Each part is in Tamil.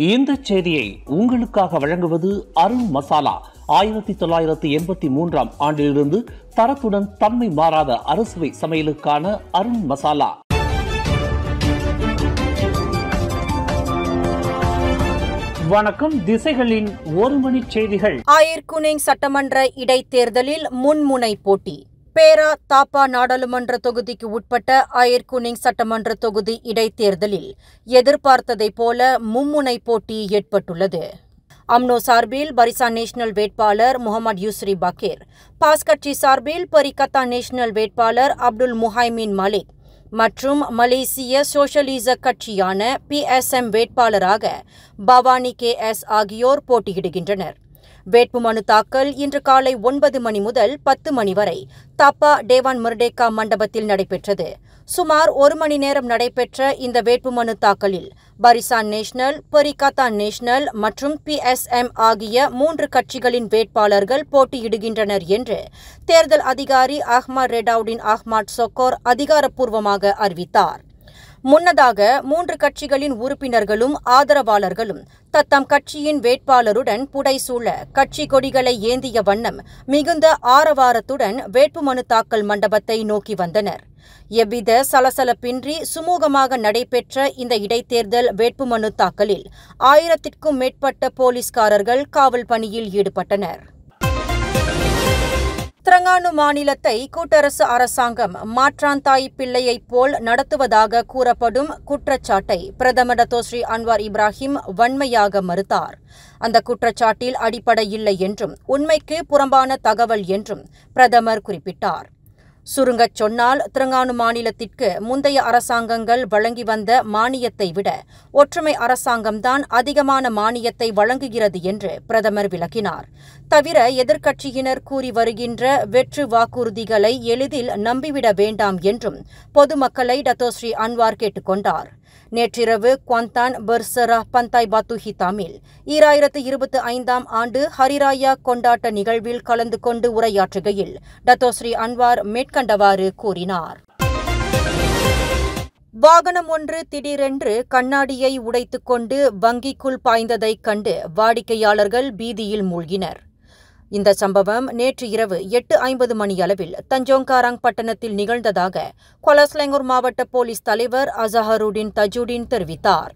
இந்த செய்தியை உங்களுக்காக வழங்குவது அருண் மசாலா. 1983 ஆண்டிலிருந்து தரத்துடன் தன்மை மாறாத அறுசுவை சமையலுக்கான அருண் மசாலா. வணக்கம். திசைகளின் ஒரு மணி செய்திகள். ஆயர்குனிங் சட்டமன்ற இடைத்தேர்தலில் முன்முனை போட்டி. பேரா தாப்பா நாடாளுமன்ற தொகுதிக்கு உட்பட்ட ஆயர்குனிங் சட்டமன்ற தொகுதி இடைத்தேர்தலில் எதிர்பார்த்ததைப் போல மும்முனை போட்டி ஏற்பட்டுள்ளது. அம்னோ சார்பில் பரிசான் நேஷனல் வேட்பாளர் முகமது யூஸ்ரி பக்கீர், பாஸ் கட்சி சார்பில் பரிகத்தா நேஷனல் வேட்பாளர் அப்துல் முஹைமின் மலிக் மற்றும் மலேசிய சோஷலிச கட்சியான PSM வேட்பாளராக பவானி KS ஆகியோர் போட்டியிடுகின்றனர். வேட்புமனு தாக்கல் இன்று காலை 9 மணி முதல் 10 மணி வரை தாப்பா டேவான் மர்டேக்கா மண்டபத்தில் நடைபெற்றது. சுமார் 1 மணி நேரம் நடைபெற்ற இந்த வேட்புமனு தாக்கலில் பரிசான் நேஷனல், பரிகத்தா நேஷனல் மற்றும் PSM ஆகிய 3 கட்சிகளின் வேட்பாளர்கள் போட்டியிடுகின்றனர் என்று தேர்தல் அதிகாரி அஹ்மத் ரெடாவுடின் அஹ்மத் சொக்கோர் அதிகாரப்பூர்வமாக அறிவித்தார். முன்னதாக 3 கட்சிகளின் உறுப்பினர்களும் ஆதரவாளர்களும் தத்தம் கட்சியின் வேட்பாளருடன் புடைசூழ கட்சி கொடிகளை ஏந்திய வண்ணம் மிகுந்த ஆரவாரத்துடன் வேட்புமனு தாக்கல் மண்டபத்தை நோக்கி வந்தனர். எவ்வித சலசலப்பின்றி சுமூகமாக நடைபெற்ற இந்த இடைத்தேர்தல் வேட்புமனு தாக்கலில் 1000க்கும் மேற்பட்ட போலீஸ்காரர்கள் காவல் பணியில் ஈடுபட்டனர். திரங்கானு மாநிலத்தை கூட்டரசு அரசாங்கம் மாற்றாந்தாய் பிள்ளையைப் போல் நடத்துவதாக கூறப்படும் குற்றச்சாட்டை பிரதமர் டத்தோஸ்ரீ அன்வார் இப்ராஹிம் வன்மையாக மறுத்தார். அந்த குற்றச்சாட்டில் அடிப்படையில்லை என்றும் உண்மைக்கு புறம்பான தகவல் என்றும் பிரதமர் குறிப்பிட்டார். சுருங்கச் சொன்னால், திரங்கானு மாநிலத்திற்கு முந்தைய அரசாங்கங்கள் வழங்கி வந்த மானியத்தை விட ஒற்றுமை அரசாங்கம்தான் அதிகமான மானியத்தை வழங்குகிறது என்று பிரதமர் விளக்கினார். தவிர எதிர்க்கட்சியினர் கூறி வருகின்ற வெற்று வாக்குறுதிகளை எளிதில் நம்பிவிட வேண்டாம் என்றும் பொதுமக்களை டத்தோஸ்ரீ அன்வார் கேட்டுக்கொண்டார். நேற்றிரவு குவாந்தான் பர்சரா பந்தாய் பாத்து ஹிதாமில் 2025 ஆண்டு ஹரிராயா கொண்டாட்ட நிகழ்வில் கலந்து கொண்டு உரையாற்றுகையில் டத்தோஸ்ரீ அன்வார் மேற்கண்டவாறு கூறினார். வாகனம் ஒன்று திடீரென்று கண்ணாடியை உடைத்துக்கொண்டு வங்கிக்குள் பாய்ந்ததைக் கண்டு வாடிக்கையாளர்கள் பீதியில் மூழ்கினர். இந்த சம்பவம் நேற்று இரவு 8:50 மணியளவில் தஞ்சோங்காராங் பட்டணத்தில் நிகழ்ந்ததாக கொலஸ்லெங்கூர் மாவட்ட போலீஸ் தலைவர் அசஹருடின் தஜுடின் தெரிவித்தார்.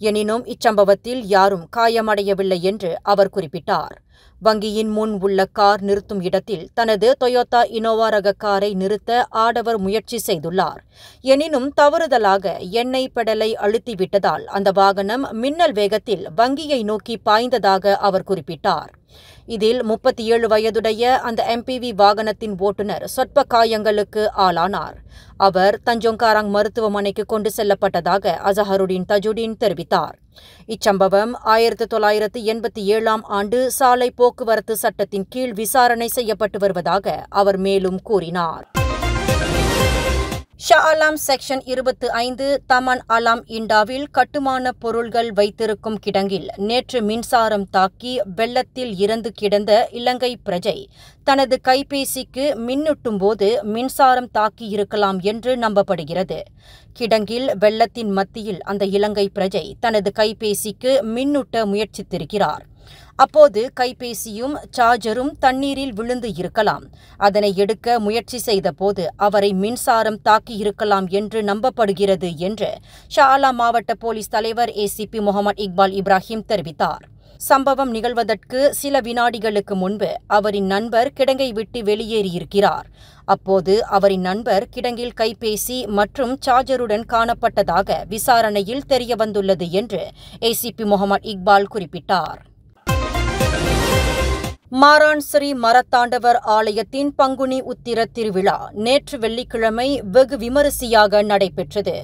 எனினும் இச்சம்பவத்தில் யாரும் காயமடையவில்லை என்று அவர் குறிப்பிட்டார். வங்கியின் முன் உள்ள கார் நிறுத்தும் இடத்தில் தனது டொயோட்டா இனோவா ரக காரை நிறுத்த ஆடவர் முயற்சி செய்துள்ளார். எனினும் தவறுதலாக எண்ணெய் பெடலை அழுத்திவிட்டதால் அந்த வாகனம் மின்னல் வேகத்தில் வங்கியை நோக்கி பாய்ந்ததாக அவர் குறிப்பிட்டார். இதில் 37 வயதுடைய அந்த MPV வாகனத்தின் ஓட்டுநர் சொற்ப காயங்களுக்கு ஆளானார். அவர் தஞ்சோங்காராங் மருத்துவமனைக்கு கொண்டு செல்லப்பட்டதாக அசஹருடின் தஜுடின் தெரிவித்தார். இச்சம்பவம் 1987 ஆண்டு சாலை போக்குவரத்து சட்டத்தின் கீழ் விசாரணை செய்யப்பட்டு வருவதாக அவர் மேலும் கூறினார். ஷா அலாம் செக்ஷன் 25 தமன் அலாம் இண்டாவில் கட்டுமான பொருள்கள் வைத்திருக்கும் கிடங்கில் நேற்று மின்சாரம் தாக்கி வெள்ளத்தில் இறந்து கிடந்த இலங்கை பிரஜை தனது கைபேசிக்கு மின்னூட்டும் போது மின்சாரம் தாக்கியிருக்கலாம் என்று நம்பப்படுகிறது. கிடங்கில் வெள்ளத்தின் மத்தியில் அந்த இலங்கை பிரஜை தனது கைபேசிக்கு மின்னூட்ட முயற்சித்திருக்கிறார். அப்போது கைபேசியும் சார்ஜரும் தண்ணீரில் விழுந்து இருக்கலாம். அதனை எடுக்க முயற்சி செய்தபோது அவரை மின்சாரம் தாக்கியிருக்கலாம் என்று நம்பப்படுகிறது என்று ஷா அலாம் மாவட்ட போலீஸ் தலைவர் ACP முகமது இக்பால் இப்ராஹிம் தெரிவித்தார். சம்பவம் நிகழ்வதற்கு சில வினாடிகளுக்கு முன்பு அவரின் நண்பர் கிடங்கை விட்டு வெளியேறியிருக்கிறார். அப்போது அவரின் நண்பர் கிடங்கில் கைபேசி மற்றும் சார்ஜருடன் காணப்பட்டதாக விசாரணையில் தெரியவந்துள்ளது என்று ACP முகமது இக்பால் குறிப்பிட்டார். மாரான் ஸ்ரீ மரத்தாண்டவர் ஆலயத்தின் பங்குனி உத்திர திருவிழா நேற்று வெள்ளிக்கிழமை வெகு விமரிசையாக நடைபெற்றது.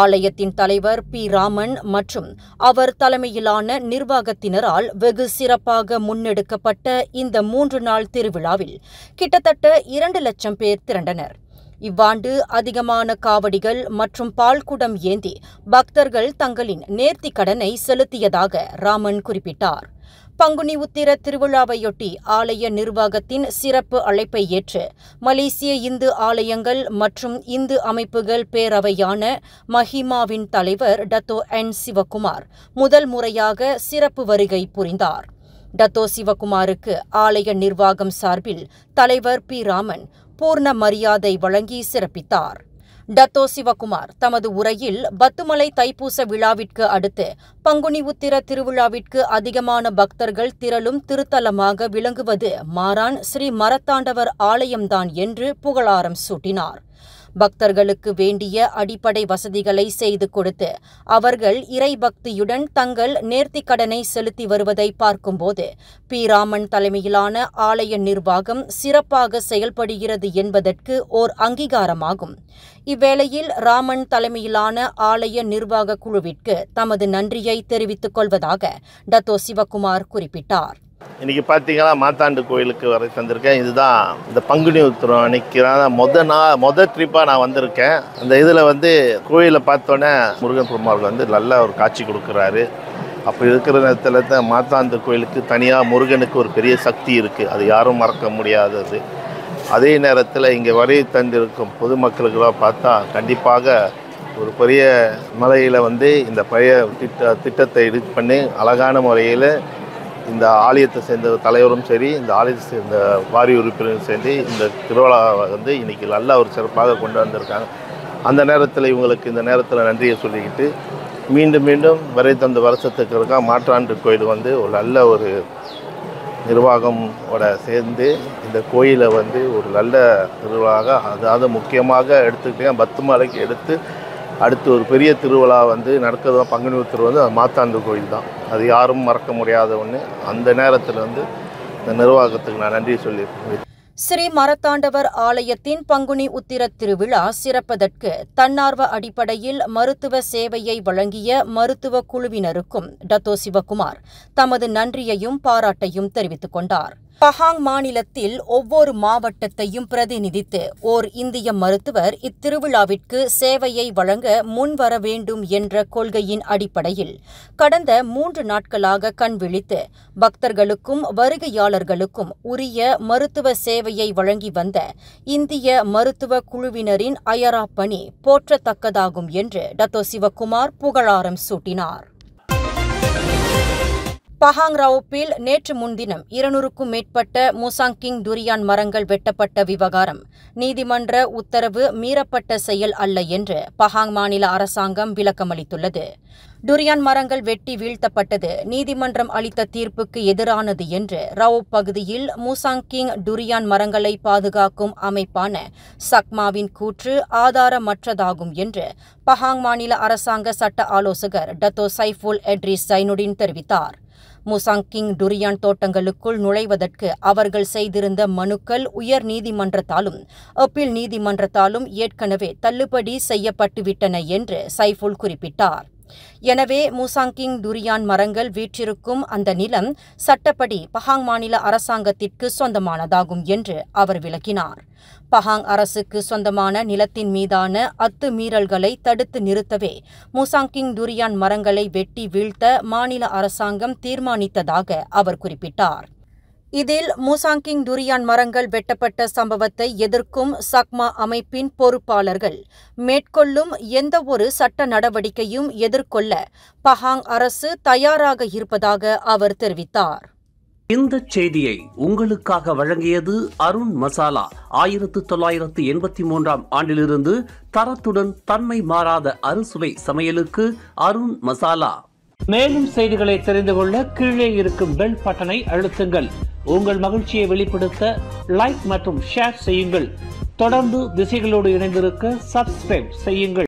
ஆலயத்தின் தலைவர் P. ராமன் மற்றும் அவர் தலைமையிலான நிர்வாகத்தினரால் வெகு சிறப்பாக முன்னெடுக்கப்பட்ட இந்த 3 நாள் திருவிழாவில் கிட்டத்தட்ட 2 லட்சம் பேர் திரண்டனர். இவ்வாண்டு அதிகமான காவடிகள் மற்றும் பால்குடம் ஏந்தி பக்தர்கள் தங்களின் நேர்த்திக் கடனை செலுத்தியதாக ராமன் குறிப்பிட்டார். பங்குனி உத்திர திருவிழாவையொட்டி ஆலய நிர்வாகத்தின் சிறப்பு அழைப்பை ஏற்று மலேசிய இந்து ஆலயங்கள் மற்றும் இந்து அமைப்புகள் பேரவையான மஹிமாவின் தலைவர் டத்தோ என் சிவகுமார் முதல் முறையாக சிறப்பு வருகை புரிந்தார். டத்தோ சிவகுமாருக்கு ஆலய நிர்வாகம் சார்பில் தலைவர் பி. ராமன் பூர்ண மரியாதை வழங்கி சிறப்பித்தார். டத்தோ சிவகுமார் தமது உரையில் பத்துமலை தைப்பூச விழாவிற்கு அடுத்து பங்குனி உத்திர திருவிழாவிற்கு அதிகமான பக்தர்கள் திரளும் திருத்தலமாக விளங்குவது மாரான் ஸ்ரீ மரத்தாண்டவர் ஆலயம்தான் என்று புகழாரம் சூட்டினார். பக்தர்களுக்கு வேண்டிய அடிப்படை வசதிகளை செய்து கொடுத்து அவர்கள் இறைபக்தியுடன் தங்கள் நேர்த்திக் கடனை செலுத்தி வருவதை பார்க்கும்போது பி. ராமன் தலைமையிலான ஆலய நிர்வாகம் சிறப்பாக செயல்படுகிறது என்பதற்கு ஓர் அங்கீகாரமாகும். இவ்வேளையில் ராமன் தலைமையிலான ஆலய நிர்வாக குழுவிற்கு தமது நன்றியை தெரிவித்துக் கொள்வதாக டத்தோ சிவகுமார் குறிப்பிட்டார். இன்றைக்கி பார்த்தீங்கன்னா மாத்தாண்டு கோயிலுக்கு வர தந்திருக்கேன். இதுதான் இந்த பங்குனி உத்திரம் அன்னைக்கு மொதல் ட்ரிப்பாக நான் வந்திருக்கேன். அந்த இதில் கோயிலை பார்த்தோன்னே முருகன் பெருமாள் நல்ல ஒரு காட்சி கொடுக்குறாரு. அப்படி இருக்கிற நேரத்தில் தான் மாத்தாண்டு கோயிலுக்கு தனியாக முருகனுக்கு ஒரு பெரிய சக்தி இருக்குது. அது யாரும் மறக்க முடியாதது. அதே நேரத்தில் இங்கே வரை தந்திருக்கும் பொதுமக்களுக்கெல்லாம் பார்த்தா கண்டிப்பாக ஒரு பெரிய மலையில் இந்த பழைய திட்டத்தை இது பண்ணி அழகான முறையில் இந்த ஆலயத்தை சேர்ந்த தலைவரும் சரி, இந்த ஆலயத்தை சேர்ந்த வாரிய உறுப்பினரும் சரி, இந்த திருவிழாவை இன்றைக்கி நல்லா ஒரு சிறப்பாக கொண்டு வந்திருக்காங்க. அந்த நேரத்தில் இவங்களுக்கு இந்த நேரத்தில் நன்றியை சொல்லிக்கிட்டு மீண்டும் மீண்டும் வரை தந்த வருஷத்துக்கு இருக்கா மாற்றாண்டு கோயில் ஒரு நல்ல ஒரு நிர்வாகமோட சேர்ந்து இந்த கோயிலை ஒரு நல்ல திருவிழாவாக, அதாவது முக்கியமாக எடுத்துக்கிட்டேன் பத்துமலைக்கு எடுத்து அடுத்து ஒரு பெரிய திருவிழா நடக்கிறது பங்குனி உத்திரம் மாத்தாண்டு கோயில் தான். அது யாரும் மறக்க முடியாத ஒன்று. அந்த நேரத்தில் இந்த நிர்வாகத்துக்கு நான் நன்றி சொல்லியிருக்கேன். ஸ்ரீ மரத்தாண்டவர் ஆலயத்தின் பங்குனி உத்திர திருவிழா சிறப்பதற்கு தன்னார்வ அடிப்படையில் மருத்துவ சேவையை வழங்கிய மருத்துவ குழுவினருக்கும் டத்தோ சிவகுமார் தமது நன்றியையும் பாராட்டையும் தெரிவித்துக் கொண்டார். பஹாங் மாநிலத்தில் ஒவ்வொரு மாவட்டத்தையும் பிரதிநிதித்து ஓர் இந்திய மருத்துவர் இத்திருவிழாவிற்கு சேவையை வழங்க முன்வர வேண்டும் என்ற கொள்கையின் அடிப்படையில் கடந்த 3 நாட்களாக கண்விழித்து பக்தர்களுக்கும் வருகையாளர்களுக்கும் உரிய மருத்துவ சேவையை வழங்கி வந்த இந்திய மருத்துவ குழுவினரின் அயரா பணி போற்றத்தக்கதாகும் என்று டத்தோ சிவகுமார் புகழாரம் சூட்டினார். பஹாங் ராவோப்பில் நேற்று முன்தினம் 200க்கும் மேற்பட்ட முசாங்கிங் டுரியான் மரங்கள் வெட்டப்பட்ட விவகாரம் நீதிமன்ற உத்தரவு மீறப்பட்ட செயல் அல்ல என்று பஹாங் மாநில அரசாங்கம் விளக்கமளித்துள்ளது. டுரியான் மரங்கள் வெட்டி வீழ்த்தப்பட்டது நீதிமன்றம் அளித்த தீர்ப்புக்கு எதிரானது என்று ராவோப் பகுதியில் முசாங்கிங் டுரியான் மரங்களை பாதுகாக்கும் அமைப்பான சக்மாவின் கூற்று ஆதாரமற்றதாகும் என்று பஹாங் மாநில அரசாங்க சட்ட ஆலோசகர் டத்தோ சைஃபுல் எட்ரிஸ் ஜைனுடின் தெரிவித்தார். முசாங்கிங் டுரியான் தோட்டங்களுக்குள் நுழைவதற்கு அவர்கள் செய்திருந்த மனுக்கள் உயர் நீதிமன்றத்தாலும் அப்பீல் நீதிமன்றத்தாலும் ஏற்கனவே தள்ளுபடி செய்யப்பட்டுவிட்டன என்று சைஃபுல் குறிப்பிட்டார். எனவே முசாங்கிங் டுரியான் மரங்கள் வீற்றிருக்கும் அந்த நிலம் சட்டப்படி பஹாங் மாநில அரசாங்கத்திற்கு சொந்தமானதாகும் என்று அவர் விளக்கினார். பஹாங் அரசுக்கு சொந்தமான நிலத்தின் மீதான அத்துமீறல்களை தடுத்து நிறுத்தவே முசாங்கிங் டுரியான் மரங்களை வெட்டி வீழ்த்த மாநில அரசாங்கம் தீர்மானித்ததாக அவர் குறிப்பிட்டார். இதில் முசாங்கிங் டுரியான் மரங்கள் வெட்டப்பட்ட சம்பவத்தை எதிர்க்கும் சக்மா அமைப்பின் பொறுப்பாளர்கள் மேற்கொள்ளும் எந்தவொரு சட்ட நடவடிக்கையும் எதிர்கொள்ள பஹாங் அரசு தயாராக இருப்பதாக அவர் தெரிவித்தார். இந்த செய்தியை உங்களுக்காக வழங்கியது அருண் மசாலா. 1983ஆம் ஆண்டிலிருந்து தரத்துடன் தன்மை மாறாத அறுசுவை சமையலுக்கு அருண் மசாலா. மேலும் செய்திகளை தெரிந்து கொள்ள கீழே இருக்கும் பெல் பட்டனை அழுத்துங்கள். உங்கள் மகிழ்ச்சியை வெளிப்படுத்த லைக் மற்றும் ஷேர் செய்யுங்கள். தொடர்ந்து திசைகளோடு இணைந்திருக்க சப்ஸ்கிரைப் செய்யுங்கள்.